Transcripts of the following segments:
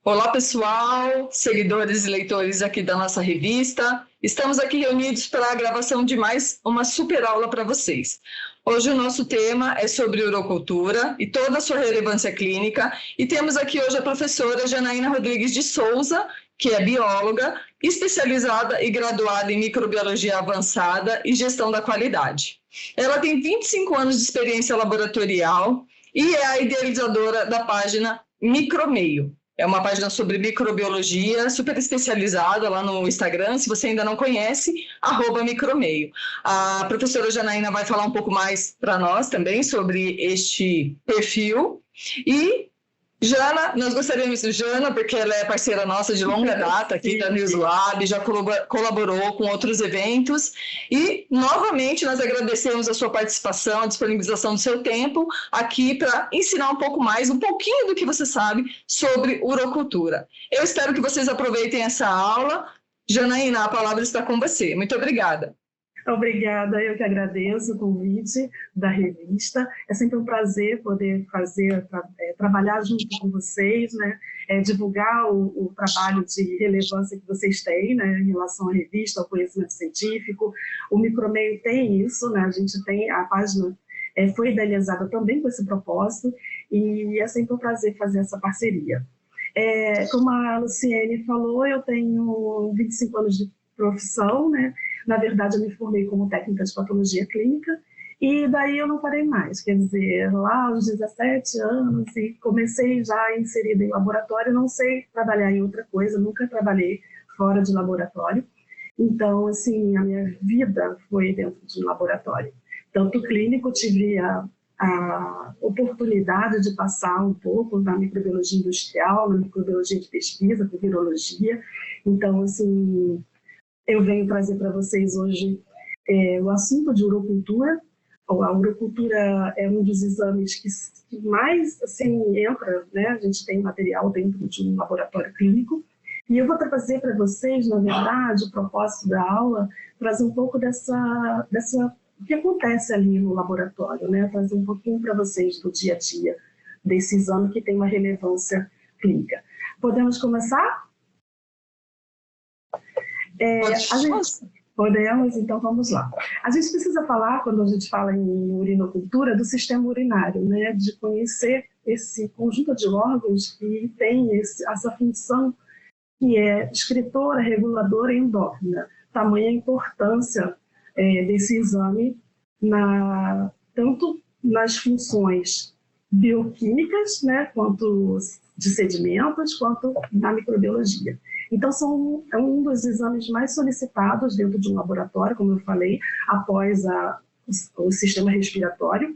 Olá, pessoal, seguidores e leitores aqui da nossa revista. Estamos aqui reunidos para a gravação de mais uma super aula para vocês. Hoje o nosso tema é sobre urocultura e toda a sua relevância clínica. E temos aqui hoje a professora Janaína Rodrigues de Souza, que é bióloga, especializada e graduada em microbiologia avançada e gestão da qualidade. Ela tem 25 anos de experiência laboratorial e é a idealizadora da página Micromeio. É uma página sobre microbiologia, super especializada lá no Instagram. Se você ainda não conhece, @micromeio. A professora Janaína vai falar um pouco mais para nós também sobre este perfil. E Jana, nós gostaríamos de Jana, porque ela é parceira nossa de longa data aqui da NewsLab, já colaborou com outros eventos. E, novamente, nós agradecemos a sua participação, a disponibilização do seu tempo aqui para ensinar um pouco mais, um pouquinho do que você sabe sobre urocultura. Eu espero que vocês aproveitem essa aula. Janaína, a palavra está com você. Muito obrigada. Obrigada, eu que agradeço o convite da revista. É sempre um prazer poder trabalhar junto com vocês, né? Divulgar o trabalho de relevância que vocês têm, né, em relação à revista, ao conhecimento científico. O Micromeio tem isso, né? A gente tem a página, foi idealizada também com esse propósito, e é sempre um prazer fazer essa parceria. Como a Luciene falou, eu tenho 25 anos de profissão, né? Na verdade, eu me formei como técnica de patologia clínica e daí eu não parei mais. Quer dizer, lá aos 17 anos e comecei já inserida em laboratório, não sei trabalhar em outra coisa, nunca trabalhei fora de laboratório. Então, assim, a minha vida foi dentro de um laboratório. Tanto clínico, tive a oportunidade de passar um pouco na microbiologia industrial, na microbiologia de pesquisa, com virologia. Então, assim, eu venho trazer para vocês hoje o assunto de urocultura. A urocultura é um dos exames que mais assim, entra, né? A gente tem material dentro de um laboratório clínico. E eu vou trazer para vocês, na verdade, o propósito da aula, trazer um pouco dessa o que acontece ali no laboratório, né? Trazer um pouquinho para vocês do dia a dia desse exame que tem uma relevância clínica. Podemos começar? Podemos, então vamos lá. A gente precisa falar, quando a gente fala em urinocultura, do sistema urinário, né? De conhecer esse conjunto de órgãos que tem essa função que é excretora, reguladora e endócrina. Tamanha a importância desse exame, tanto nas funções bioquímicas, né? Quanto de sedimentos, quanto na microbiologia. Então, é um dos exames mais solicitados dentro de um laboratório, como eu falei, após o sistema respiratório.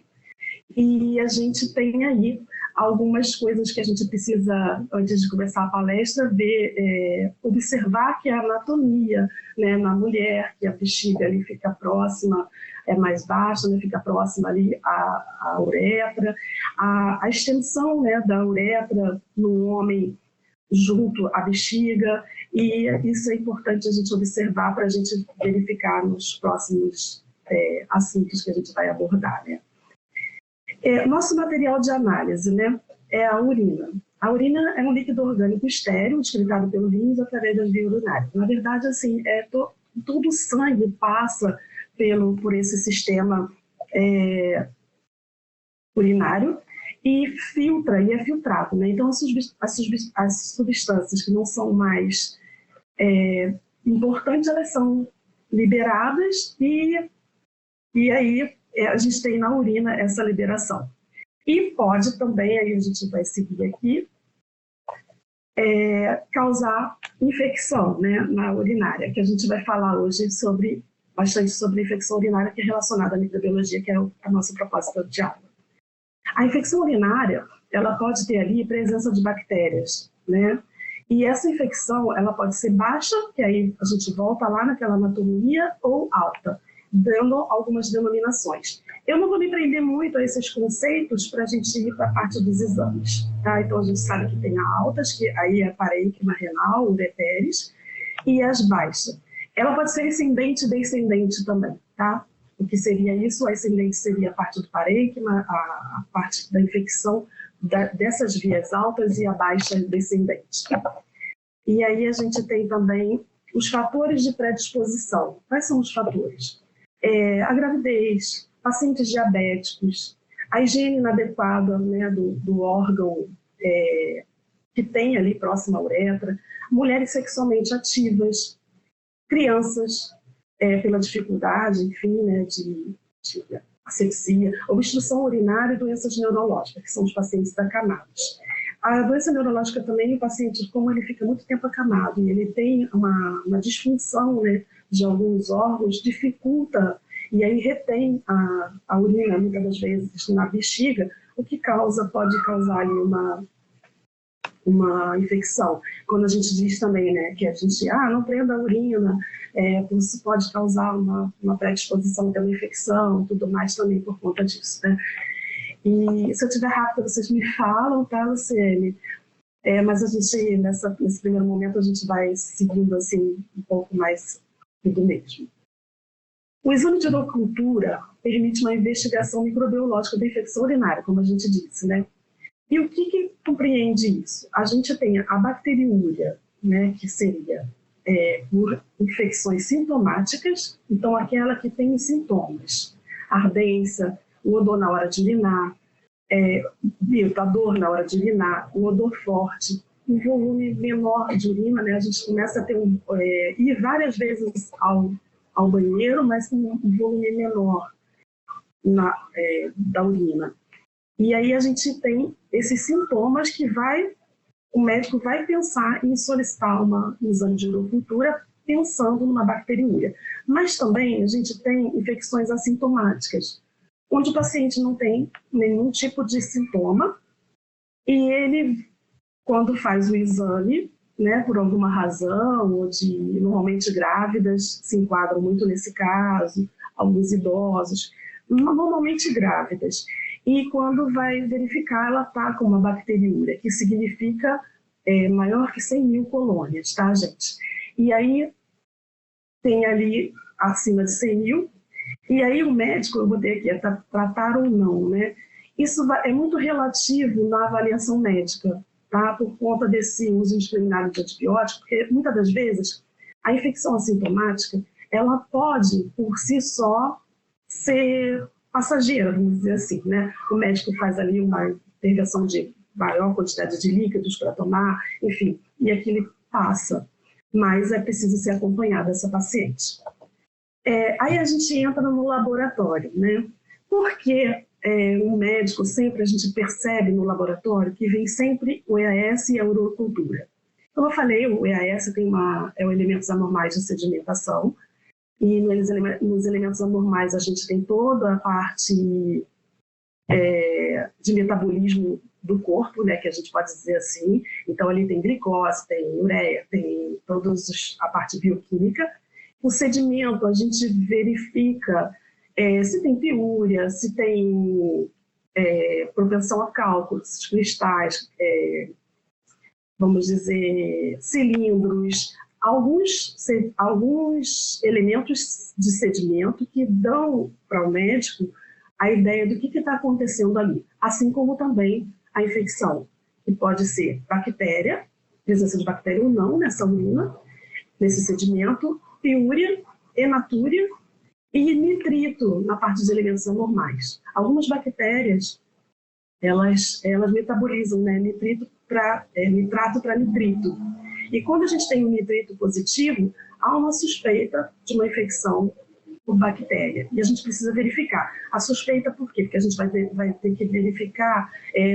E a gente tem aí algumas coisas que a gente precisa, antes de começar a palestra, observar que a anatomia, né, na mulher, que a bexiga ali fica próxima, é mais baixa, né, fica próxima ali à uretra, a extensão, né, da uretra no homem junto à bexiga, e isso é importante a gente observar para a gente verificar nos próximos assuntos que a gente vai abordar, né? Nosso material de análise, né, é a urina. A urina é um líquido orgânico estéril, excretado pelo rins através das vias urinárias. Na verdade, assim, todo o sangue passa por esse sistema urinário e filtra, e é filtrado, né? Então, as substâncias que não são mais importantes, elas são liberadas e aí a gente tem na urina essa liberação. E pode também, aí a gente vai seguir aqui, causar infecção, né, na urinária, que a gente vai falar hoje bastante sobre infecção urinária, que é relacionada à microbiologia, que é a nossa proposta de aula. A infecção urinária, ela pode ter ali presença de bactérias, né? E essa infecção, ela pode ser baixa, que aí a gente volta lá naquela anatomia, ou alta, dando algumas denominações. Eu não vou me prender muito a esses conceitos para a gente ir para a parte dos exames, tá? Então a gente sabe que tem a altas, que aí é parênquima renal, ureteres, e as baixas. Ela pode ser ascendente e descendente também, tá? O que seria isso? O ascendente seria a parte do parênquima, a parte da infecção dessas vias altas e a baixa descendente. E aí a gente tem também os fatores de predisposição. Quais são os fatores? A gravidez, pacientes diabéticos, a higiene inadequada, né, do órgão que tem ali próximo à uretra, mulheres sexualmente ativas, crianças, pela dificuldade, enfim, né, de asepsia, obstrução urinária e doenças neurológicas, que são os pacientes acamados. A doença neurológica também, o paciente, como ele fica muito tempo acamado e ele tem uma disfunção, né, de alguns órgãos, dificulta e aí retém a urina, muitas das vezes, na bexiga, o que pode causar ali uma infecção. Quando a gente diz também, né, que a gente não prenda a urina, isso pode causar uma predisposição a uma infecção, tudo mais também por conta disso, né? E se eu estiver rápido, vocês me falam, tá, Luciene? Mas a gente, nesse primeiro momento, a gente vai seguindo assim um pouco mais do mesmo. O exame de urocultura permite uma investigação microbiológica da infecção urinária, como a gente disse, né? E o que compreende isso? A gente tem a bacteriúria, né, que seria por infecções sintomáticas, então aquela que tem os sintomas, ardência, o odor na hora de urinar, a dor na hora de urinar, o odor forte, um volume menor de urina, né? A gente começa a ter ir várias vezes ao banheiro, mas com um volume menor da urina. E aí a gente tem esses sintomas que o médico vai pensar em solicitar um exame de urocultura pensando numa bacteriúria. Mas também a gente tem infecções assintomáticas, onde o paciente não tem nenhum tipo de sintoma e ele, quando faz o exame, né, por alguma razão, ou normalmente grávidas se enquadram muito nesse caso, alguns idosos, normalmente grávidas. E quando vai verificar, ela está com uma bacteriúria, que significa maior que 100 mil colônias, tá, gente? E aí tem ali acima de 100 mil, e aí o médico, eu botei aqui, tratar ou não, né? Isso é muito relativo na avaliação médica, tá? Por conta desse uso indiscriminado de antibiótico, porque muitas das vezes a infecção assintomática, ela pode, por si só, ser passageira, vamos dizer assim, né? O médico faz ali uma intervenção de maior quantidade de líquidos para tomar, enfim, e aquilo passa, mas é preciso ser acompanhado essa paciente. Aí a gente entra no laboratório, né? Porque um médico sempre, a gente percebe no laboratório que vem sempre o EAS e a urocultura. Como eu falei, o EAS tem o elementos anormais de sedimentação, e nos elementos anormais a gente tem toda a parte de metabolismo do corpo, né, que a gente pode dizer assim. Então ali tem glicose, tem ureia, tem toda a parte bioquímica. O sedimento a gente verifica se tem piúria, se tem propensão a cálculos, cristais, vamos dizer, cilindros, alguns elementos de sedimento que dão para o médico a ideia do que está acontecendo ali, assim como também a infecção, que pode ser bactéria, presença de bactéria ou não nessa urina, nesse sedimento, piúria, hematúria e nitrito na parte de elementos anormais. Algumas bactérias, elas metabolizam, né, nitrato para nitrito. E quando a gente tem um nitrito positivo, há uma suspeita de uma infecção por bactéria. E a gente precisa verificar. A suspeita por quê? Porque a gente vai ter que verificar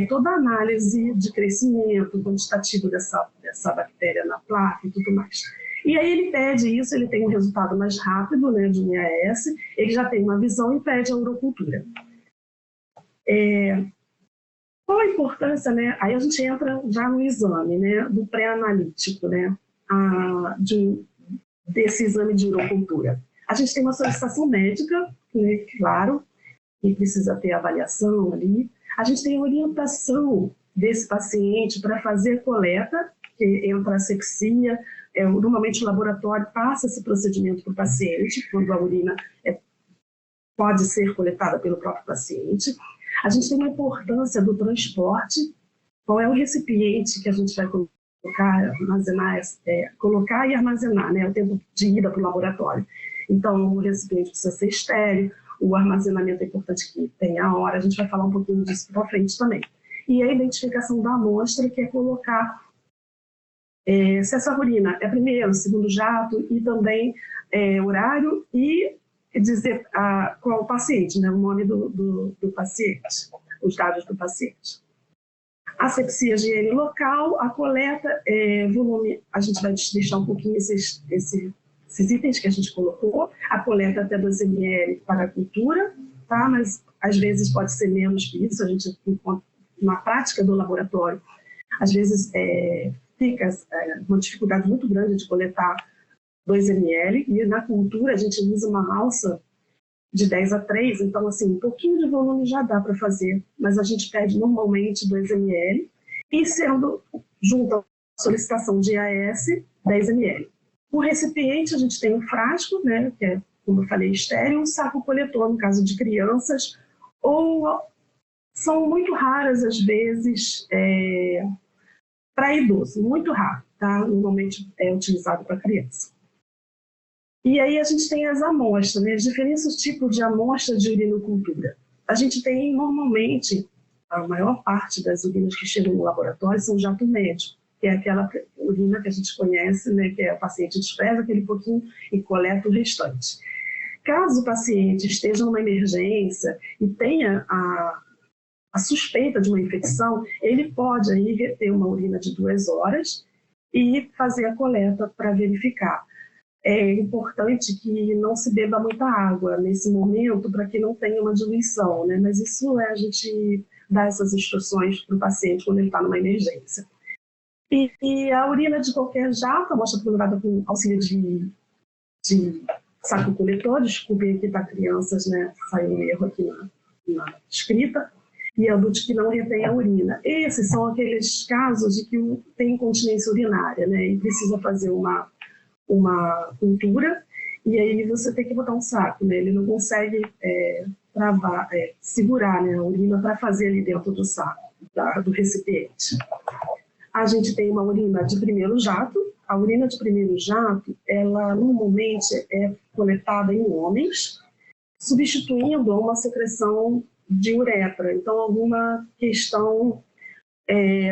toda a análise de crescimento quantitativo dessa bactéria na placa e tudo mais. E aí ele pede isso, ele tem um resultado mais rápido, né, de um EAS, ele já tem uma visão e pede a urocultura. Qual a importância, né? Aí a gente entra já no exame, né, do pré-analítico, né, desse exame de urocultura. A gente tem uma solicitação médica, né, claro, que precisa ter avaliação ali. A gente tem orientação desse paciente para fazer coleta, que entra a asepsia. Normalmente o laboratório passa esse procedimento para o paciente, quando a urina pode ser coletada pelo próprio paciente. A gente tem uma importância do transporte, qual é o recipiente que a gente vai colocar, armazenar, colocar e armazenar, né, o tempo de ida para o laboratório. Então, o recipiente precisa ser estéril, o armazenamento é importante que tenha a hora, a gente vai falar um pouquinho disso para frente também. E a identificação da amostra, que é colocar se essa urina é primeiro, segundo jato, e também horário, e dizer qual o paciente, né, o nome do paciente, os dados do paciente. Asepsia, higiene local, a coleta, volume, a gente vai deixar um pouquinho esses itens que a gente colocou, a coleta até 2 ml para a cultura, tá? Mas às vezes pode ser menos que isso, a gente encontra na prática do laboratório, às vezes fica uma dificuldade muito grande de coletar 2 ml, e na cultura a gente usa uma alça de 10 a 3, então assim, um pouquinho de volume já dá para fazer, mas a gente pede normalmente 2 ml, e sendo junto à solicitação de IAS, 10 ml. O recipiente, a gente tem um frasco, né, que é, como eu falei, estéreo, um saco coletor, no caso de crianças, ou são muito raras, às vezes, para idoso, muito raro, tá? Normalmente é utilizado para criança. E aí a gente tem as amostras, né? Os diferentes tipos de amostra de urinocultura. A gente tem, normalmente, a maior parte das urinas que chegam no laboratório são jato médio, que é aquela urina que a gente conhece, né? Que o paciente despreza aquele pouquinho e coleta o restante. Caso o paciente esteja numa emergência e tenha a suspeita de uma infecção, ele pode aí reter uma urina de 2 horas e fazer a coleta para verificar. É importante que não se beba muita água nesse momento para que não tenha uma diluição, né? Mas isso a gente dá essas instruções para o paciente quando ele está numa emergência. E a urina de qualquer jato, a amostra procurada com auxílio de saco coletor, desculpem aqui para crianças, né? Saiu um erro aqui na escrita, e adultos que não retêm a urina. Esses são aqueles casos de que tem incontinência urinária, né? E precisa fazer uma cultura, e aí você tem que botar um saco, né? Ele não consegue segurar, né, a urina para fazer ali dentro do saco, do recipiente. A gente tem uma urina de primeiro jato. A urina de primeiro jato, ela normalmente é coletada em homens, substituindo uma secreção de uretra. Então, alguma questão,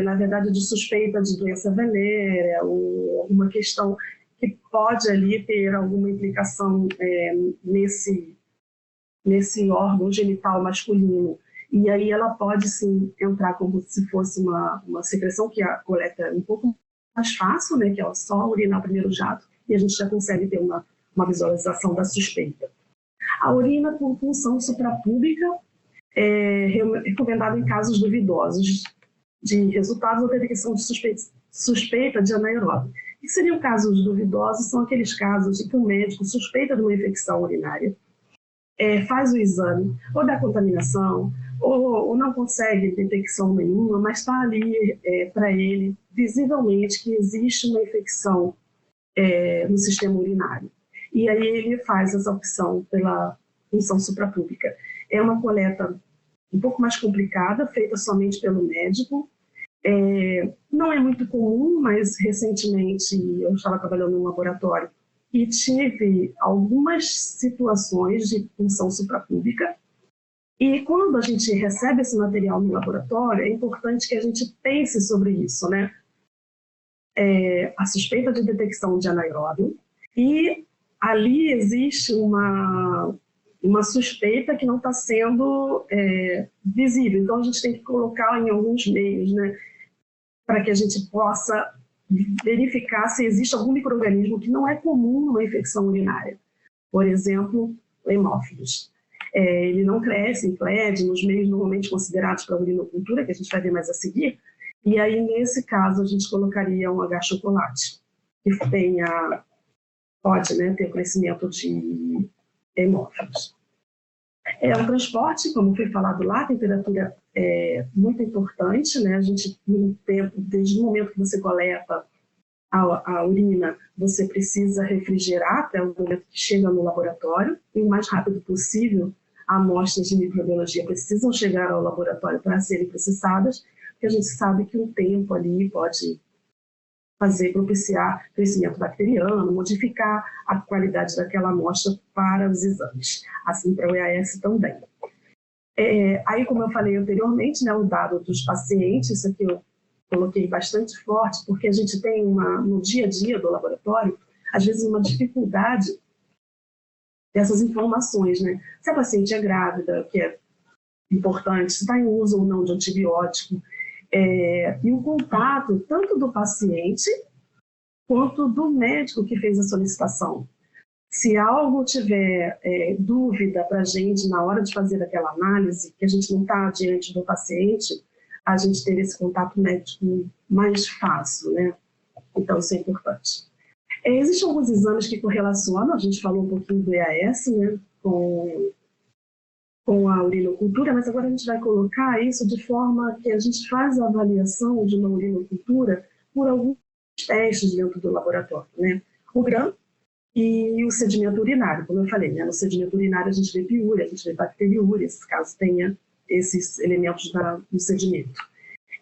na verdade, de suspeita de doença venérea, ou alguma questão que pode ali ter alguma implicação nesse órgão genital masculino. E aí ela pode, sim, entrar como se fosse uma secreção, que a coleta é um pouco mais fácil, né, que é só urinar o primeiro jato, e a gente já consegue ter uma visualização da suspeita. A urina com punção suprapúbica é recomendada em casos duvidosos de resultados ou detecção de suspeita de anaeróbio. O que seriam casos duvidosos? São aqueles casos em que o médico suspeita de uma infecção urinária, faz o exame, ou da contaminação, ou não consegue detecção nenhuma, mas está ali para ele, visivelmente, que existe uma infecção no sistema urinário. E aí ele faz essa opção pela punção suprapúbica. É uma coleta um pouco mais complicada, feita somente pelo médico. Não é muito comum, mas recentemente eu estava trabalhando num laboratório e tive algumas situações de punção suprapúbica. E quando a gente recebe esse material no laboratório, é importante que a gente pense sobre isso, né? A suspeita de detecção de anaeróbio, e ali existe uma suspeita que não está sendo visível. Então a gente tem que colocar em alguns meios, né, para que a gente possa verificar se existe algum micro-organismo que não é comum numa infecção urinária. Por exemplo, o hemófilos. Ele não cresce em PLED, nos meios normalmente considerados para urinocultura, que a gente vai ver mais a seguir, e aí, nesse caso, a gente colocaria um H-chocolate, que pode, né, ter crescimento de hemófilos. O transporte, como foi falado lá, a temperatura é muito importante, né? A gente, no tempo, desde o momento que você coleta a urina, você precisa refrigerar até o momento que chega no laboratório, e o mais rápido possível amostras de microbiologia precisam chegar ao laboratório para serem processadas, porque a gente sabe que o tempo ali pode propiciar crescimento bacteriano, modificar a qualidade daquela amostra para os exames, assim para o EAS também. Aí, como eu falei anteriormente, né, o dado dos pacientes, isso aqui eu coloquei bastante forte, porque a gente tem no dia a dia do laboratório, às vezes uma dificuldade dessas informações, né? Se a paciente é grávida, que é importante, se está em uso ou não de antibiótico, e o contato tanto do paciente quanto do médico que fez a solicitação. Se algo tiver dúvida para a gente na hora de fazer aquela análise, que a gente não está diante do paciente, a gente ter esse contato médico mais fácil, né? Então, isso é importante. Existem alguns exames que correlacionam, a gente falou um pouquinho do EAS, né, com a urinocultura, mas agora a gente vai colocar isso de forma que a gente faz a avaliação de uma urinocultura por alguns testes dentro do laboratório, né? O GRAM e o sedimento urinário, como eu falei, né? No sedimento urinário a gente vê piúria, a gente vê bacteriúria, caso tenha esses elementos no sedimento.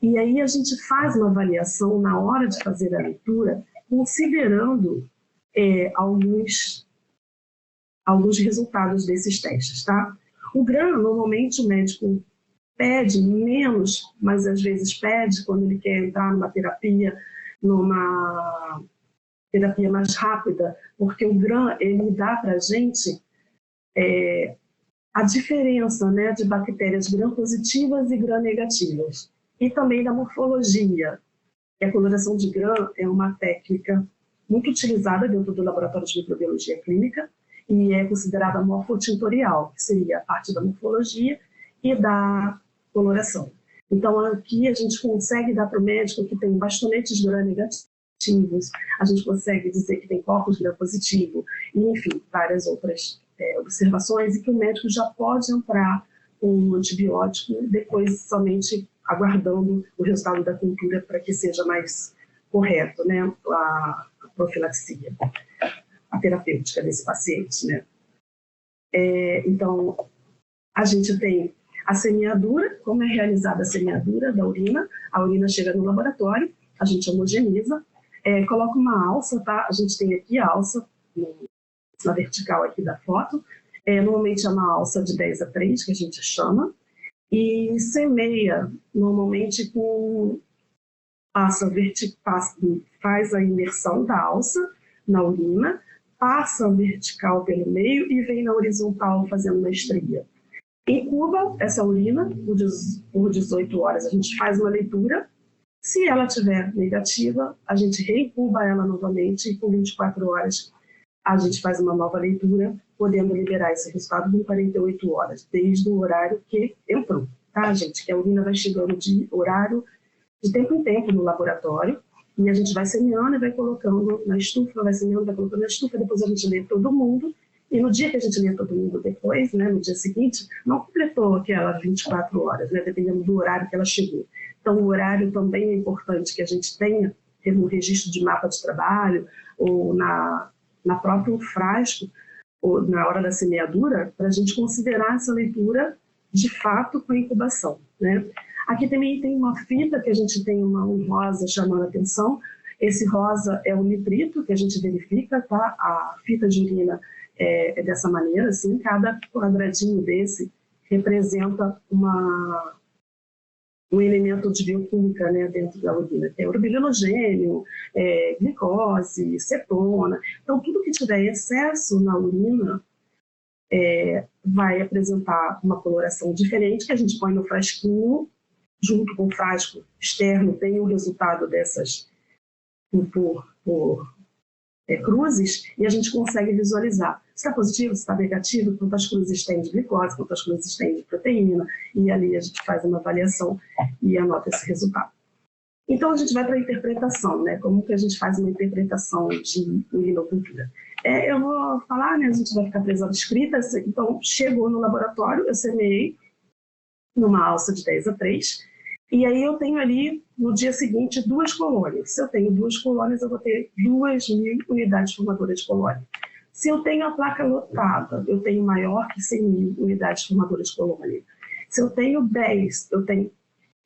E aí a gente faz uma avaliação na hora de fazer a leitura, considerando alguns resultados desses testes, tá? O GRAM, normalmente o médico pede menos, mas às vezes pede quando ele quer entrar numa terapia mais rápida, porque o GRAM, ele dá para a gente a diferença, né, de bactérias GRAM positivas e GRAM negativas. E também da morfologia. A coloração de GRAM é uma técnica muito utilizada dentro do laboratório de microbiologia clínica e é considerada morfotintorial, que seria a parte da morfologia e da coloração. Então, aqui a gente consegue dar para o médico que tem bastonetes GRAM negativos, a gente consegue dizer que tem corpos GRAM positivo, e, enfim, várias outras observações, e que o médico já pode entrar com um antibiótico, depois somente aguardando o resultado da cultura para que seja mais correto, né, a profilaxia, a terapêutica desse paciente, né. Então, a gente tem a semeadura, como é realizada a semeadura da urina. A urina chega no laboratório, a gente homogeniza, coloca uma alça, tá? A gente tem aqui a alça na vertical aqui da foto, normalmente é uma alça de 10:3, que a gente chama, e semeia normalmente faz a imersão da alça na urina, passa a vertical pelo meio e vem na horizontal fazendo uma estria. Incuba essa urina por 18 horas, a gente faz uma leitura. Se ela estiver negativa, a gente reincuba ela novamente e com 24 horas a gente faz uma nova leitura, podendo liberar esse resultado em 48 horas, desde o horário que entrou, tá, gente? Que a urina vai chegando de horário de tempo em tempo no laboratório, e a gente vai semeando e vai colocando na estufa, vai semeando, vai colocando na estufa, depois a gente lê todo mundo, e no dia que a gente lê todo mundo depois, né, no dia seguinte, não completou aquela 24 horas, né, dependendo do horário que ela chegou. Então, o horário também é importante que a gente tenha no registro de mapa de trabalho, ou na próprio frasco, ou na hora da semeadura, para a gente considerar essa leitura de fato com a incubação, né? Aqui também tem uma fita que a gente tem um rosa chamando a atenção. Esse rosa é o nitrito que a gente verifica, tá? A fita de urina é dessa maneira, assim, cada quadradinho desse representa um elemento de bioquímica, né, dentro da urina, que é urobilinogênio, glicose, cetona. Então, tudo que tiver excesso na urina vai apresentar uma coloração diferente, que a gente põe no frasquinho, junto com o frasco externo, tem o resultado dessas por cruzes, e a gente consegue visualizar se está positivo, se está negativo, quantas cruzes tem de glicose, quantas cruzes tem de proteína, e ali a gente faz uma avaliação e anota esse resultado. Então a gente vai para a interpretação, né? Como que a gente faz uma interpretação de urinocultura? Eu vou falar, né? A gente vai ficar preso à escrita. Então, chegou no laboratório, eu semeei numa alça de 10:3, e aí eu tenho ali, no dia seguinte, 2 colônias. Se eu tenho 2 colônias, eu vou ter 2.000 unidades formadoras de colônia. Se eu tenho a placa lotada, eu tenho maior que 100 mil unidades formadoras de colônia. Se eu tenho 10, eu tenho...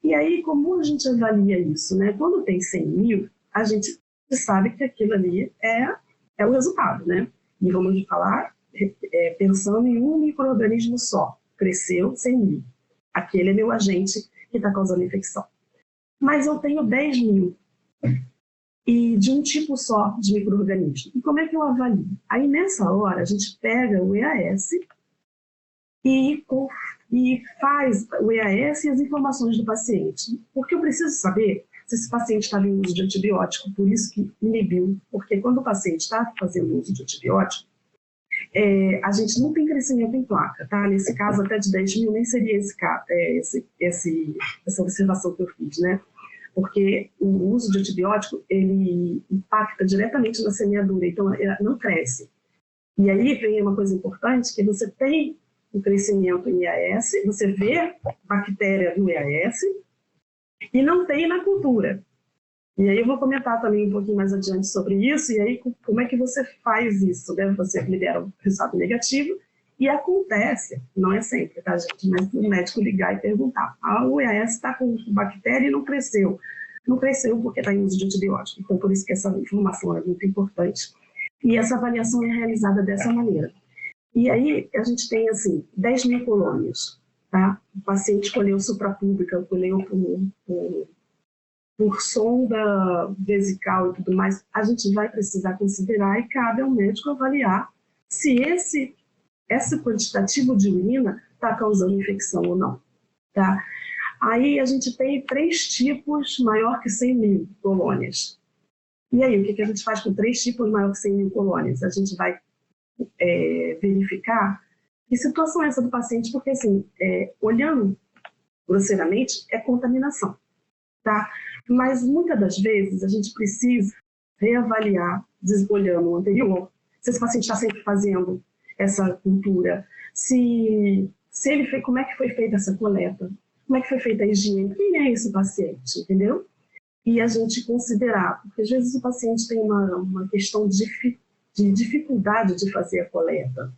E aí, como a gente avalia isso, né? Quando tem 100 mil, a gente sabe que aquilo ali é o resultado, né? E vamos falar, pensando em um micro-organismo só, cresceu 100 mil. Aquele é meu agente que está causando infecção. Mas eu tenho 10 mil, e de um tipo só de micro-organismo. E como é que eu avalio? Aí, nessa hora, a gente pega o EAS e faz o EAS e as informações do paciente. Porque eu preciso saber se esse paciente estava em uso de antibiótico, por isso que inibiu. Porque quando o paciente está fazendo uso de antibiótico, a gente não tem crescimento em placa, tá? Nesse caso, até de 10 mil, nem seria essa observação que eu fiz, né? Porque o uso de antibiótico, ele impacta diretamente na semeadura, então ela não cresce. E aí vem uma coisa importante, que você tem um crescimento em EAS, você vê bactéria no EAS e não tem na cultura. E aí eu vou comentar também um pouquinho mais adiante sobre isso, e aí como é que você faz isso, né? Você libera o resultado negativo, e acontece, não é sempre, tá, gente? Mas o médico ligar e perguntar, o EAS está com bactéria e não cresceu. Não cresceu porque está em uso de antibiótico. Então, por isso que essa informação é muito importante. E essa avaliação é realizada dessa maneira. E aí, a gente tem, assim, 10 mil colônias, tá? O paciente colheu suprapúbica, colheu por sonda vesical e tudo mais. A gente vai precisar considerar e cabe ao médico avaliar se esse quantitativo de urina está causando infecção ou não, tá? Aí a gente tem 3 tipos maior que 100 mil colônias. E aí, o que a gente faz com 3 tipos maior que 100 mil colônias? A gente vai verificar que situação é essa do paciente, porque assim, olhando grosseiramente, é contaminação, tá? Mas muitas das vezes a gente precisa reavaliar, olhando o anterior, se esse paciente está sempre fazendo essa cultura, como é que foi feita essa coleta, como é que foi feita a higiene, quem é esse paciente, entendeu? E a gente considerar, porque às vezes o paciente tem uma questão de dificuldade de fazer a coleta.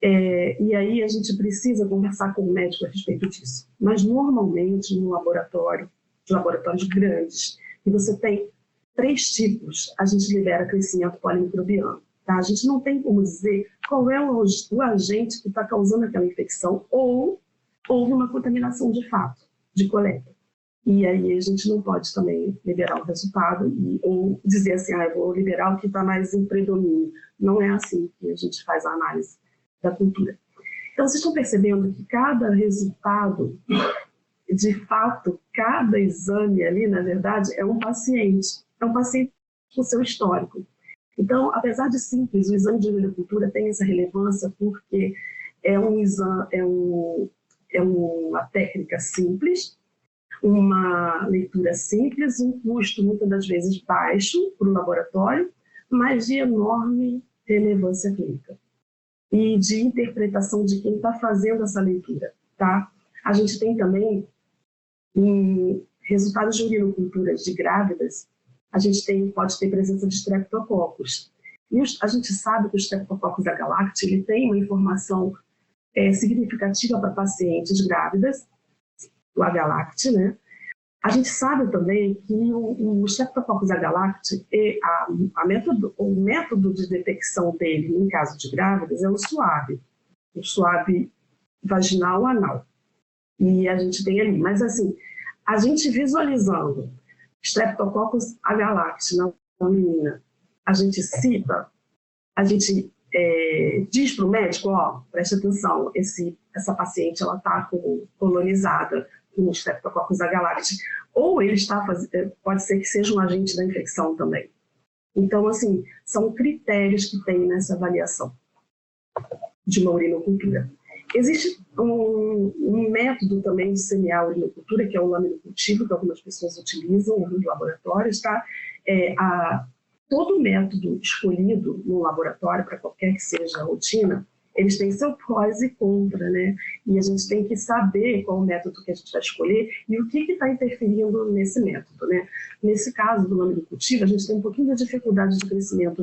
E aí a gente precisa conversar com o médico a respeito disso. Mas normalmente no laboratório, laboratórios grandes, e você tem 3 tipos, a gente libera crescimento polimicrobiano. Tá? A gente não tem como dizer qual é o agente que está causando aquela infecção ou houve uma contaminação de fato, de coleta. E aí a gente não pode também liberar o resultado ou dizer assim, eu vou liberar o que está mais em predomínio. Não é assim que a gente faz a análise da cultura. Então, vocês estão percebendo que cada resultado, de fato, cada exame ali, na verdade, é um paciente com seu histórico. Então, apesar de simples, o exame de urinocultura tem essa relevância porque é uma técnica simples, uma leitura simples, um custo muitas das vezes baixo para o laboratório, mas de enorme relevância clínica e de interpretação de quem está fazendo essa leitura, tá? A gente tem também resultados de urinoculturas de grávidas, a gente pode ter presença de Streptococcus. E a gente sabe que o Streptococcus agalacti ele tem uma informação significativa para pacientes grávidas, o agalacti, né? A gente sabe também que o Streptococcus agalacti, o método de detecção dele em caso de grávidas é o suave vaginal anal. E a gente tem ali, mas assim, a gente visualizando Streptococcus agalacti na menina, a gente cita, a gente diz para o médico, preste atenção, essa paciente ela está colonizada com Streptococcus agalacti, ou ele pode ser que seja um agente da infecção também. Então, assim, são critérios que tem nessa avaliação de uma urinocultura. Existe um método também de semear a urinocultura, que é o laminocultivo, que algumas pessoas utilizam nos laboratórios, tá? Todo método escolhido no laboratório, para qualquer que seja a rotina, eles têm seu prós e contra, né? E a gente tem que saber qual o método que a gente vai escolher e o que está interferindo nesse método, né? Nesse caso do laminocultivo, a gente tem um pouquinho de dificuldade de crescimento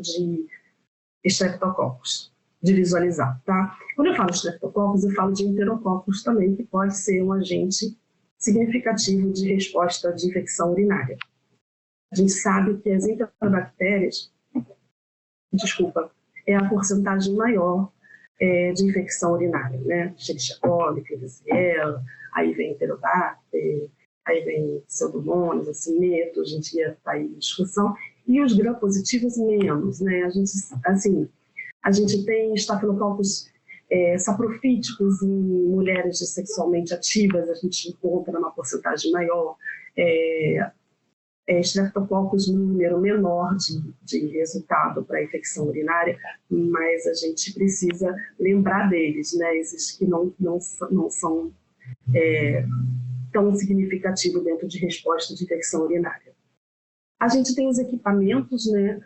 Streptococcus, de visualizar, tá? Quando eu falo Streptococcus, eu falo de Enterococcus também, que pode ser um agente significativo de resposta de infecção urinária. A gente sabe que as enterobactérias, é a porcentagem maior de infecção urinária, né? Escherichia coli, Klebsiella, aí vem Enterobacter, aí vem Pseudomonas, acineto, hoje em dia está aí em discussão, e os gram-positivos menos, né? A gente tem estafilococos saprofíticos em mulheres sexualmente ativas, a gente encontra uma porcentagem maior, Streptococcus num número menor de resultado para infecção urinária, mas a gente precisa lembrar deles, né? Esses que não são tão significativos dentro de resposta de infecção urinária. A gente tem os equipamentos, né?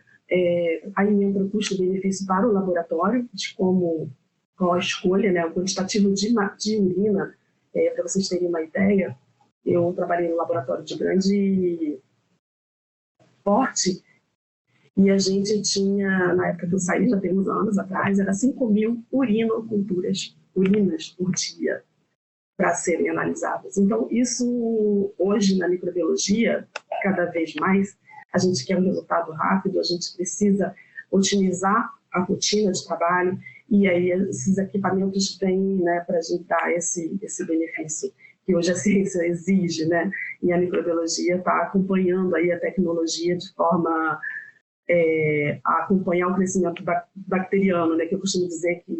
Aí entra o custo-benefício para o laboratório, de qual a escolha, né? O quantitativo de urina, para vocês terem uma ideia, eu trabalhei no laboratório de grande porte, e a gente tinha, na época que eu saí, já tem uns anos atrás, era 5.000 urinas por dia para serem analisadas. Então, isso hoje na microbiologia, cada vez mais, a gente quer um resultado rápido, a gente precisa otimizar a rotina de trabalho, e aí esses equipamentos vêm, né, para a gente dar esse benefício que hoje a ciência exige, né? E a microbiologia está acompanhando aí a tecnologia de forma a acompanhar o crescimento bacteriano, né? Que eu costumo dizer que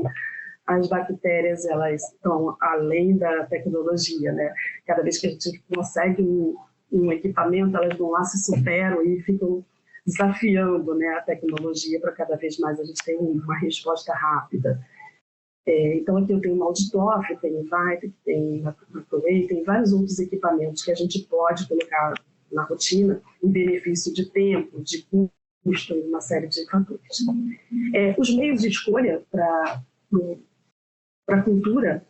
as bactérias, elas estão além da tecnologia, né? Cada vez que a gente consegue um equipamento, elas vão lá, se superam e ficam desafiando, né, a tecnologia para cada vez mais a gente ter uma resposta rápida. Então, aqui eu tenho o Malditoff, tem o Viper, tem a Microwave, tem vários outros equipamentos que a gente pode colocar na rotina em benefício de tempo, de custo, uma série de fatores. Os meios de escolha para a cultura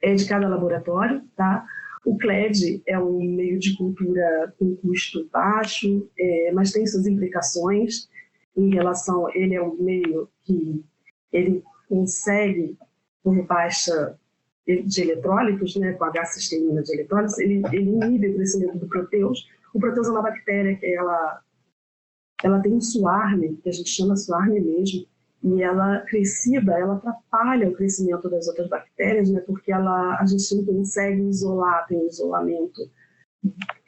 de cada laboratório, tá? O CLED é um meio de cultura com custo baixo, mas tem suas implicações em relação... Ele é um meio que ele consegue, por baixa de eletrólitos, né, com H-cisteína de eletrólitos, ele inibe o crescimento do proteus. O proteus é uma bactéria que ela tem um swarm, que a gente chama swarm mesmo, e ela crescida, ela atrapalha o crescimento das outras bactérias, né, porque a gente não consegue isolar, tem um isolamento.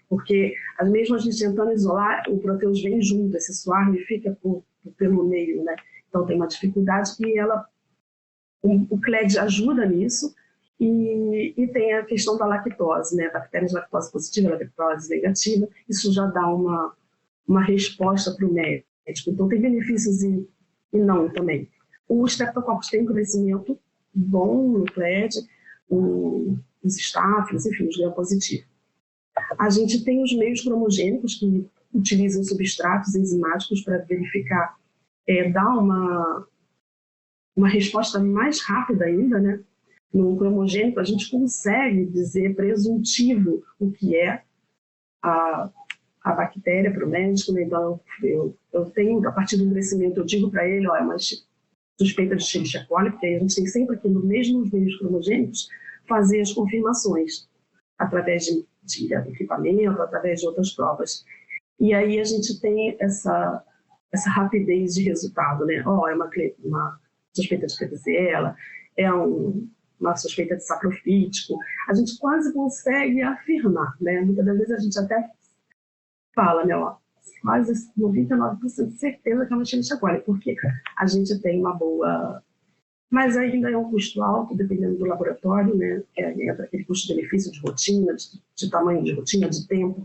Porque, mesmo a gente tentando isolar, o proteus vem junto, esse swarm fica pelo meio, né? Então tem uma dificuldade que o CLED ajuda nisso, e tem a questão da lactose, né? Bactérias de lactose positiva, lactose negativa, isso já dá uma resposta para o médico. Então tem benefícios e não também. O Streptococcus tem um crescimento bom no CLED, os estáfilos, enfim, os gram-positivos. A gente tem os meios cromogênicos que utilizam substratos enzimáticos para verificar, dar uma resposta mais rápida ainda, né? No cromogênico, a gente consegue dizer presuntivo o que é a bactéria para o médico, né? Então, eu tenho, a partir do crescimento, eu digo para ele, é uma suspeita de Escherichia coli, porque aí a gente tem sempre aqui, mesmo nos meios cromogênicos, fazer as confirmações através de equipamento, através de outras provas. E aí a gente tem essa rapidez de resultado, né? É uma suspeita de Klebsiella, uma suspeita de saprofítico. A gente quase consegue afirmar, né? Muitas das vezes a gente até fala, né? Quase 99% de certeza que é uma Escherichia coli, porque a gente tem uma boa... Mas ainda é um custo alto, dependendo do laboratório, né? Entra aquele custo-benefício de rotina, de tamanho de rotina, de tempo.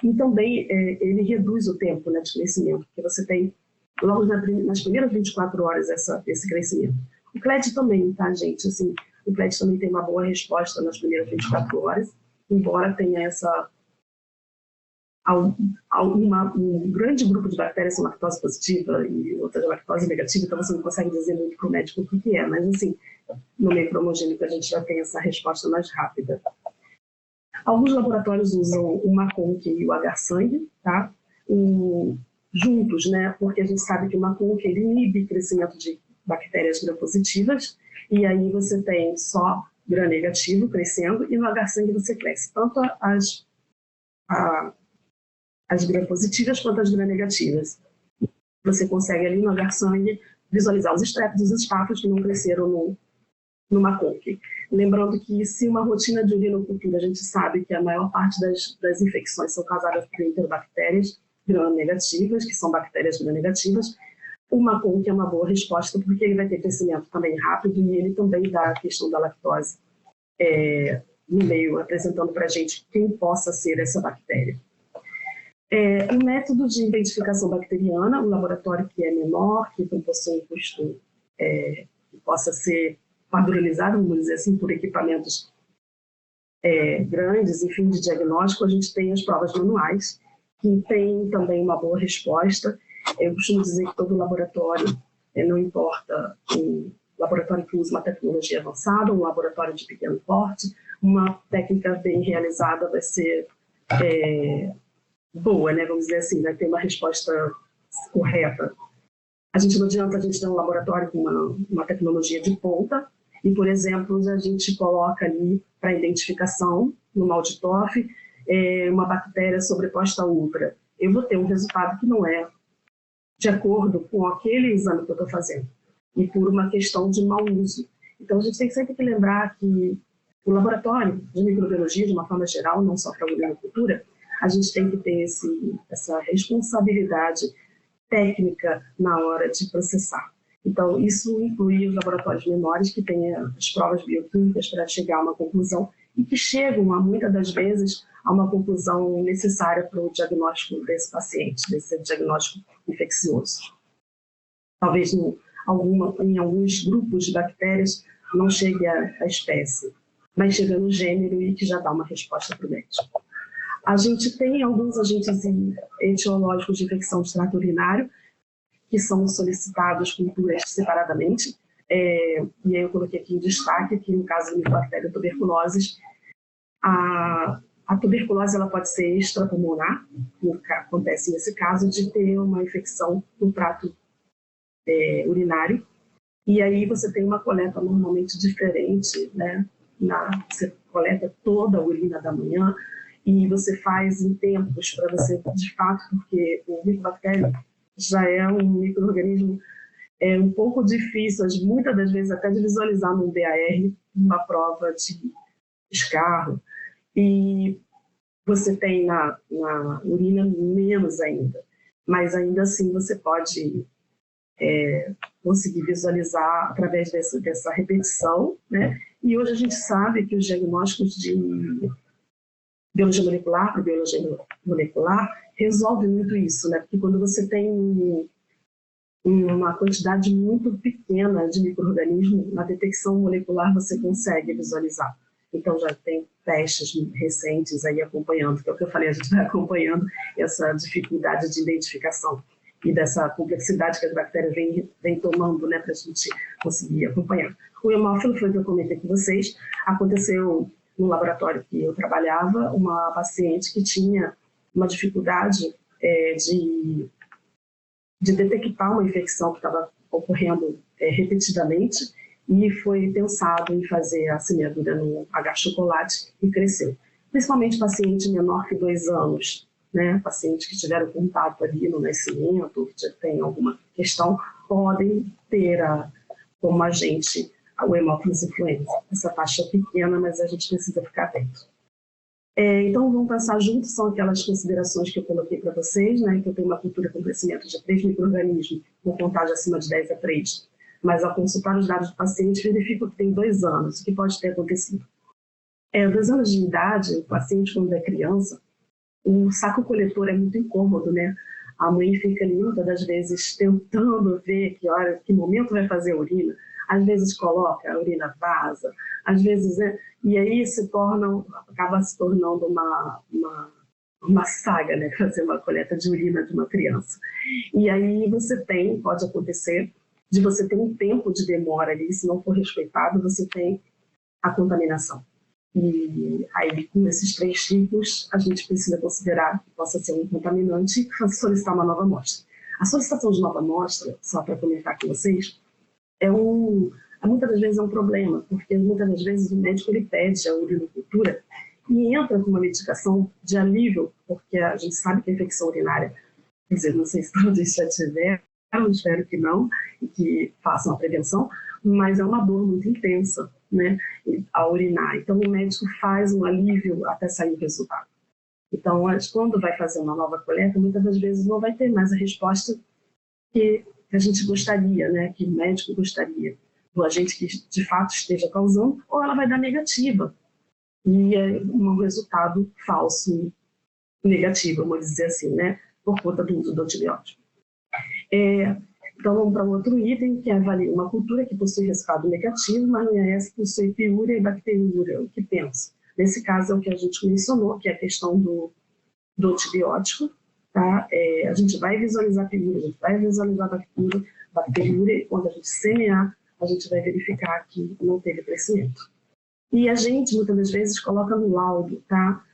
E também ele reduz o tempo, né, de crescimento, porque você tem, logo nas primeiras 24 horas, esse crescimento. O CLED também, tá, gente? Assim, o CLED também tem uma boa resposta nas primeiras 24 horas, embora tenha um grande grupo de bactérias são lactose positiva e outras lactose negativa, então você não consegue dizer muito para o médico o que é, mas assim, no meio cromogênico a gente já tem essa resposta mais rápida. Alguns laboratórios usam o MACONC e o H-sangue, tá? Juntos, né? Porque a gente sabe que o MACONC ele inibe o crescimento bactérias gram-positivas, e aí você tem só gram-negativo crescendo, e no H-sangue você cresce tanto as gram-positivas quanto as gram-negativas. Você consegue ali no H-sangue visualizar os estreptos e os espátulos que não cresceram numa conque. Lembrando que se uma rotina de urinocultura, a gente sabe que a maior parte das infecções são causadas por enterobactérias gram-negativas, que são bactérias gram-negativas, uma conque é uma boa resposta, porque ele vai ter crescimento também rápido e ele também dá a questão da lactose no meio, apresentando para a gente quem possa ser essa bactéria. O método de identificação bacteriana, um laboratório que é menor, que não possui um custo que possa ser padronizado, vamos dizer assim, por equipamentos grandes, enfim, de diagnóstico, a gente tem as provas manuais, que tem também uma boa resposta. Eu costumo dizer que todo laboratório, não importa um laboratório que usa uma tecnologia avançada, um laboratório de pequeno porte, uma técnica bem realizada vai ser boa, né? Vamos dizer assim, vai ter uma resposta correta. Não adianta a gente ter um laboratório com uma tecnologia de ponta e, por exemplo, a gente coloca ali para identificação, no Malditoff, uma bactéria sobreposta a outra. Eu vou ter um resultado que não é de acordo com aquele exame que eu estou fazendo, e por uma questão de mau uso. Então, a gente tem sempre que lembrar que o laboratório de microbiologia, de uma forma geral, não só para a urinocultura, a gente tem que ter essa responsabilidade técnica na hora de processar. Então, isso inclui os laboratórios menores que têm as provas bioquímicas para chegar a uma conclusão e que chegam, muitas das vezes, a uma conclusão necessária para o diagnóstico desse paciente, desse diagnóstico infeccioso. Talvez em alguns grupos de bactérias não chegue à espécie, mas chega no gênero e que já dá uma resposta para o médico. A gente tem alguns agentes etiológicos de infecção de trato urinário que são solicitados culturas separadamente, e aí eu coloquei aqui em destaque que no caso da Mycobacterium tuberculosis, a tuberculose ela pode ser extrapulmonar, acontece nesse caso de ter uma infecção no trato urinário, e aí você tem uma coleta normalmente diferente, né? Você coleta toda a urina da manhã e você faz em tempos para você, de fato, porque o Mycobacterium já é um micro-organismo um pouco difícil, muitas das vezes até de visualizar no BAR, uma prova de escarro, e você tem na urina menos ainda, mas ainda assim você pode conseguir visualizar através dessa repetição, né? E hoje a gente sabe que os diagnósticos de biologia molecular para biologia molecular resolvem muito isso, né? Porque quando você tem uma quantidade muito pequena de micro-organismo, na detecção molecular você consegue visualizar. Então já tem testes recentes aí acompanhando, que é o que eu falei, a gente vai acompanhando essa dificuldade de identificação e dessa complexidade que as bactérias vêm tomando, né, para a gente conseguir acompanhar. O hemófilo foi o que eu comentei com vocês, aconteceu no laboratório que eu trabalhava, uma paciente que tinha uma dificuldade de detectar uma infecção que estava ocorrendo repetidamente, e foi pensado em fazer a semeadura no H-chocolate e cresceu. Principalmente paciente menor que 2 anos, né? Pacientes que tiveram contato ali no nascimento, que já tem alguma questão, podem ter como agente o Haemophilus influenza. Essa taxa é pequena, mas a gente precisa ficar atento. Então, vamos pensar juntos, são aquelas considerações que eu coloquei para vocês, né? Que eu tenho uma cultura com crescimento de 3 micro-organismos, com contagem acima de 10 a 3. Mas ao consultar os dados do paciente, verifico que tem 2 anos, o que pode ter acontecido. 2 anos de idade, o paciente, quando é criança, o saco coletor é muito incômodo, né? A mãe fica ali, muitas das vezes, tentando ver que momento vai fazer a urina. Às vezes coloca, a urina vaza, às vezes, né? E aí acaba se tornando uma saga, né? Fazer uma coleta de urina de uma criança. E aí pode acontecer de você ter um tempo de demora ali, se não for respeitado, você tem a contaminação. E aí, com esses 3 tipos, a gente precisa considerar que possa ser um contaminante e solicitar uma nova amostra. A solicitação de nova amostra, só para comentar com vocês, muitas das vezes é um problema, porque muitas das vezes o médico ele pede a urinocultura e entra com uma medicação de alívio, porque a gente sabe que a infecção urinária, quer dizer, não sei se todos já tiveram, espero que não, e que façam a prevenção, mas é uma dor muito intensa, né, a urinar. Então o médico faz um alívio até sair o resultado. Então, quando vai fazer uma nova coleta, muitas das vezes não vai ter mais a resposta que a gente gostaria, né, que o médico gostaria, do agente que de fato esteja causando, ou ela vai dar negativa. E é um resultado falso, negativo, vamos dizer assim, né, por conta do uso do antibiótico. Então, vamos para outro item, que avalia uma cultura que possui resultado negativo, mas no IAS possui piúria e bacteriúria, o que pensa? Nesse caso é o que a gente mencionou, que é a questão do antibiótico. Tá? A gente vai visualizar a piúria, a gente vai visualizar a bacteriúria, e quando a gente semear, a gente vai verificar que não teve crescimento. E a gente, muitas das vezes, coloca no laudo, tá?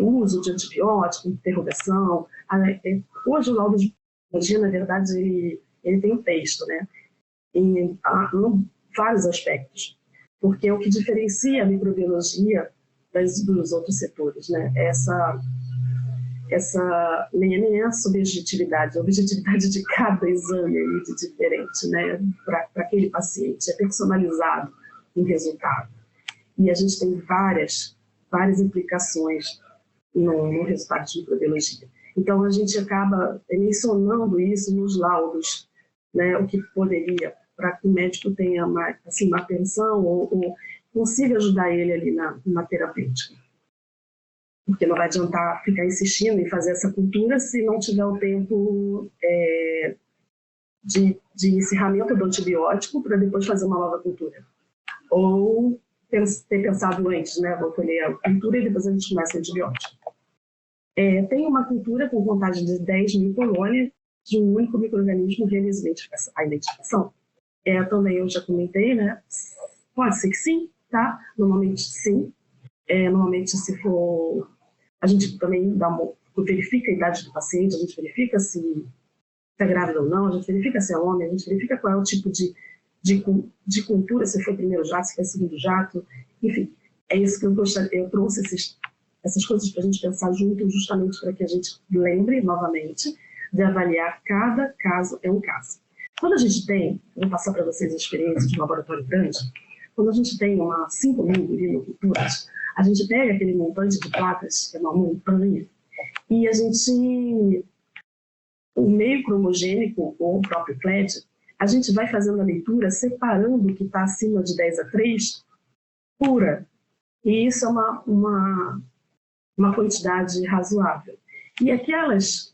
Uso de antibiótico, interrogação. Hoje o laudo de biologia, na verdade, ele tem um texto, né? Em vários aspectos. Porque é o que diferencia a microbiologia dos outros setores, né? Nem é a subjetividade, a objetividade de cada exame aí de diferente, né? Para aquele paciente, é personalizado o resultado. E a gente tem várias implicações no resultado de microbiologia. Então, a gente acaba mencionando isso nos laudos, né? O que poderia, para que o médico tenha uma atenção ou consiga ajudar ele ali na terapêutica. Porque não vai adiantar ficar insistindo em fazer essa cultura se não tiver o tempo de encerramento do antibiótico para depois fazer uma nova cultura. Ou ter pensado antes, né? Vou colher a cultura e depois a gente começa o antibiótico. Tem uma cultura com contagem de 10 mil colônias de um único micro-organismo realiza a identificação. Também eu já comentei, né? Pode ser que sim, tá? Normalmente sim. Normalmente se for... A gente também verifica a idade do paciente, a gente verifica se é grávida ou não, a gente verifica se é homem, a gente verifica qual é o tipo de cultura, se foi primeiro jato, se foi segundo jato, enfim. É isso que eu trouxe essas coisas para a gente pensar junto, justamente para que a gente lembre novamente de avaliar cada caso é um caso. Quando a gente tem, vou passar para vocês a experiência de um laboratório grande, quando a gente tem 5.000 urinoculturas, a gente pega aquele montante de placas, que é uma montanha, e a gente, o meio cromogênico, ou o próprio CLED, a gente vai fazendo a leitura separando o que está acima de 10:3 pura. E isso é uma quantidade razoável. E aquelas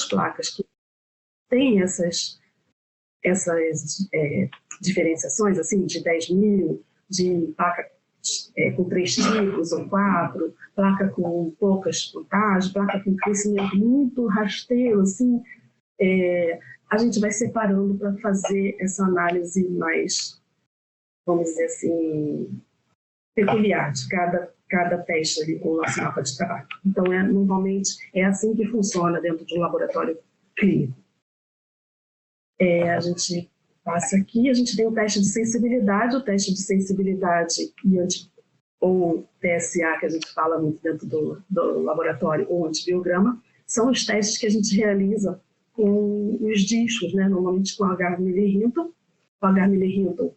placas que têm essas diferenciações, assim, de 10.000, de placa com 3 tipos ou 4, placa com poucas contagens, placa com crescimento muito rasteiro, assim, a gente vai separando para fazer essa análise mais, vamos dizer assim, peculiar de cada teste ali com o nosso mapa de trabalho. Então, normalmente, é assim que funciona dentro de um laboratório clínico. A gente passa aqui, a gente tem o teste de sensibilidade, ou TSA, que a gente fala muito dentro do laboratório, ou antibiograma, são os testes que a gente realiza com os discos, né? Normalmente com H. Miller-Hinton, o H. Miller-Hinton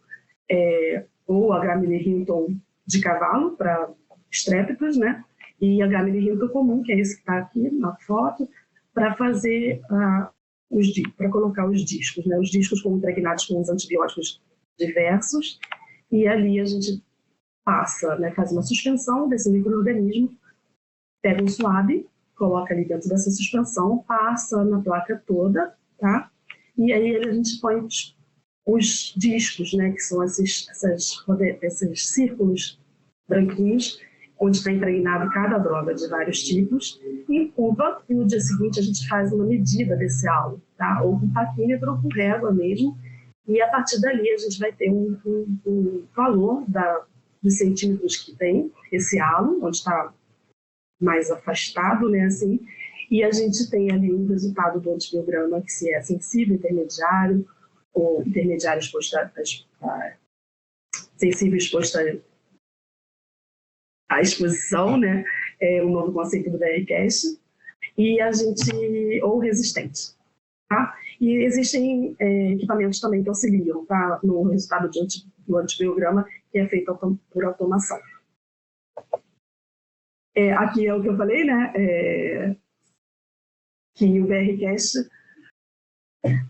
ou H. Miller-Hinton de cavalo, para estrépitos, né? E H. Miller-Hinton comum, que é esse que está aqui na foto, para fazer para colocar os discos, né? Os discos como impregnados com os antibióticos diversos, e ali a gente passa, né? Faz uma suspensão desse micro-organismo, pega um suave, coloca ali dentro dessa suspensão, passa na placa toda, tá? E aí a gente põe os discos, né? Que são esses círculos branquinhos, onde está impregnado cada droga de vários tipos, e incuba, e no dia seguinte a gente faz uma medida desse halo, tá? Ou com paquímetro ou com régua mesmo, e a partir dali a gente vai ter um valor dos centímetros que tem esse halo, onde está mais afastado, né, assim, e a gente tem ali um resultado do antibiograma, que se é sensível, intermediário, o intermediário exposto sensível exposto à exposição, né? O novo conceito do BRCast, e a gente, ou resistente. Tá? E existem equipamentos também que auxiliam, tá? No resultado do antibiograma, que é feito por automação. Aqui é o que eu falei, né? Que o BRCast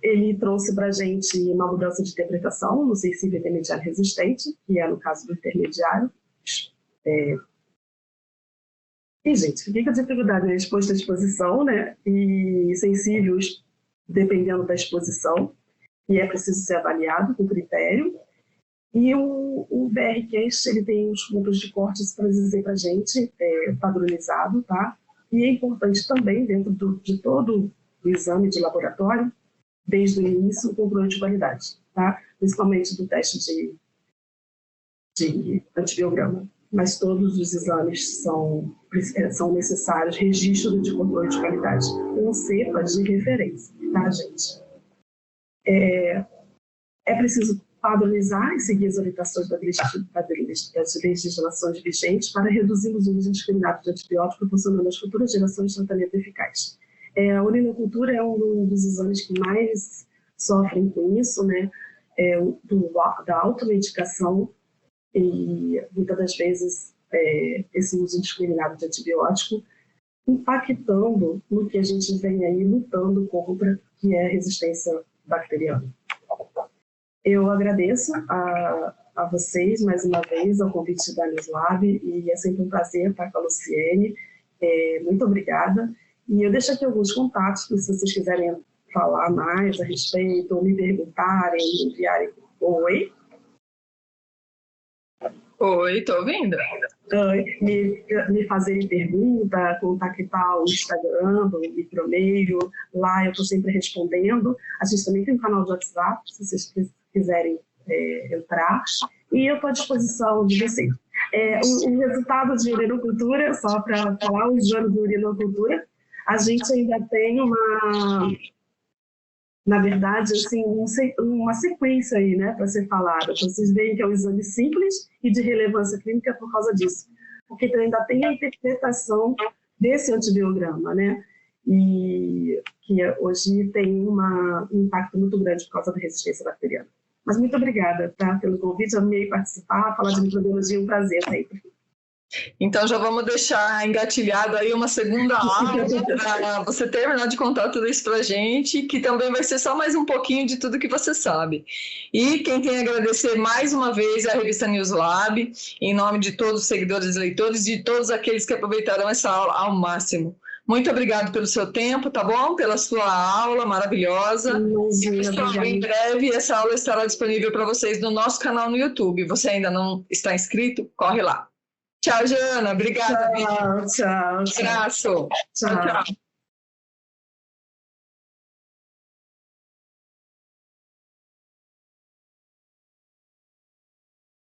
ele trouxe para a gente uma mudança de interpretação no sensível intermediário resistente, que é no caso do intermediário. E, gente, fica a dificuldade, né? Exposto à exposição, né? E sensíveis, dependendo da exposição, e é preciso ser avaliado com critério. E o BRCast, ele tem os pontos de cortes para dizer para a gente, padronizado, tá? E é importante também, dentro de todo o exame de laboratório, desde o início, o controle de qualidade, tá? Principalmente do teste de antibiograma. Mas todos os exames são necessários, registro de controle de qualidade, com cepa de referência, tá, gente? É preciso padronizar e seguir as orientações das legislações vigentes para reduzir os usos indiscriminados de antibióticos, proporcionando às futuras gerações de tratamento eficaz. A urinocultura é um dos exames que mais sofrem com isso, né? Da automedicação, e muitas das vezes esse uso indiscriminado de antibiótico impactando no que a gente vem aí lutando contra, que é a resistência bacteriana. Eu agradeço a vocês mais uma vez ao convite da Newslab, e é sempre um prazer estar com a Luciene. Muito obrigada. E eu deixo aqui alguns contatos, se vocês quiserem falar mais a respeito, ou me perguntarem, me enviarem. Oi? Oi, tô ouvindo. Me fazerem pergunta, contactar o Instagram, o micromail, lá eu estou sempre respondendo. A gente também tem um canal de WhatsApp, se vocês quiserem entrar, e eu estou à disposição de vocês. O resultado de urinocultura, só para falar, os anos de urinocultura, a gente ainda tem na verdade, assim, uma sequência aí, né, para ser falada. Vocês veem que é um exame simples e de relevância clínica por causa disso, porque ainda tem a interpretação desse antibiograma, né, e que hoje tem um impacto muito grande por causa da resistência bacteriana. Mas muito obrigada, tá, pelo convite, amei participar, falar de microbiologia, um prazer sempre. Então já vamos deixar engatilhado aí uma segunda aula para você terminar de contar tudo isso para a gente, que também vai ser só mais um pouquinho de tudo que você sabe. E quem tem a agradecer mais uma vez é a revista Newslab, em nome de todos os seguidores e leitores e de todos aqueles que aproveitaram essa aula ao máximo. Muito obrigado pelo seu tempo, tá bom? Pela sua aula maravilhosa. Imagina, e, pessoal, em breve essa aula estará disponível para vocês no nosso canal no YouTube. Você ainda não está inscrito? Corre lá. Tchau, Jana. Obrigada. Tchau. Abraço. Tchau.